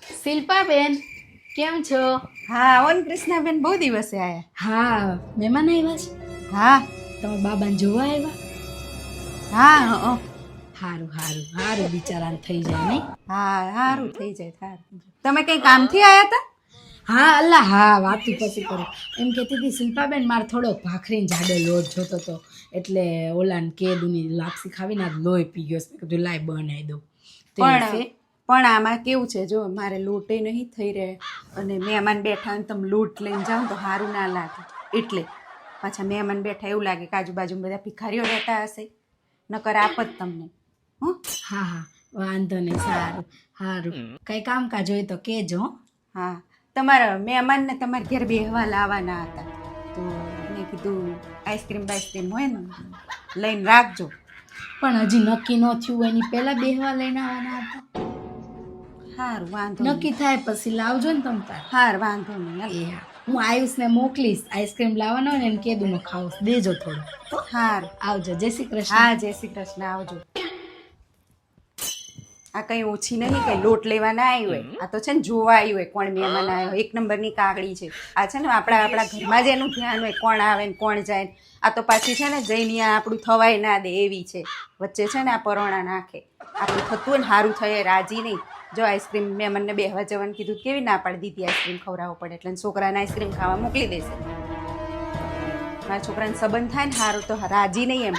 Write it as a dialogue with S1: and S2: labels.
S1: શિલ્પાબેન કેમ છો?
S2: હા આવો ને કૃષ્ણાબેન, બહુ દિવસે આયા.
S1: હા, મહેમાન આવ્યા છે?
S2: હા
S1: તમારા બાબાને જોવા આવ્યા?
S2: હા હા
S1: હારું હારું હારું, બિચારાને થઈ જાય નહીં?
S2: હા સારું થઈ જાય સારું. તમે કઈ કામથી આયા હતા?
S1: હા અલ્લા હા, વાતું પછી કરો. એમ કહેતી હતી શિલ્પાબેન, મારે થોડોક ભાખરીને જાડો લોટ જોતો હતો, એટલે ઓલાને કેદુની લાપસી ખાવીને આજ લોહી પી ગયો છે. મેં કીધું લાય બનાવી દઉં. તો એ
S2: પણ
S1: છે.
S2: પણ આમાં કેવું છે, જો મારે લોટે નહીં થઈ રહે અને મહેમાન બેઠા ને તમે લોટ લઈને જાઓ ને તો સારું ના લાગે. એટલે પાછા મહેમાન બેઠા એવું લાગે કે આજુબાજુ બધા ભિખારીઓ રહેતા હશે, નકર આપત તમને. હં
S1: હા હા, વાંધો નહીં, સારું સારું. કંઈ કામકાજ હોય તો કહેજો હો.
S2: હા, તમારા મહેમાનને તમારે ઘેર બેહવા લાવવાના હતા, તો મેં કીધું આઈસ્ક્રીમ બાઈસ્ક્રીમ હોય ને લઈને રાખજો.
S1: પણ હજી નક્કી ન થયું હોય એની પહેલાં બેહવા લઈને આવવાના હતા.
S2: સારું વાંધો
S1: નક્કી
S2: નહીં.
S1: થાય પછી લાવજો ને તમ તાર.
S2: હાર વાંધો નહીં હાલ.
S1: એ હા, હું આયુષને મોકલીશ. આઈસ્ક્રીમ લાવવાનો હોય ને એને કેદુનો ખાવ દેજો થોડું.
S2: હાર.
S1: આવજો, જય શ્રી કૃષ્ણ.
S2: હા જય શ્રી કૃષ્ણ, આવજો. આ કઈ ઓછી નહીં, કઈ લોટ લેવા ના આવી હોય, આ તો છે ને જોવા આવી હોય કોણ મહેમાન આવ્યો હોય. 1 નંબરની કાગડી છે આ. છે ને આપણા ઘરમાં જ એનું ધ્યાન હોય કોણ આવે ને કોણ જાય. આ તો પાછી છે ને જઈને આપણું થવાય ના દે એવી છે. વચ્ચે છે ને આ પરોણા નાખે. આપણું થતું હોય ને સારું થાય રાજી નહીં. જો આઈસ્ક્રીમ મહેમાનને બેહવા જવાનું કીધું, કેવી ના પાડી દીધી. આઈસ્ક્રીમ ખવડાવવો પડે એટલે છોકરાને આઈસ્ક્રીમ ખાવા મોકલી દેશે. મારા છોકરાને સંબંધ થાય ને સારું તો રાજી નહીં એમ.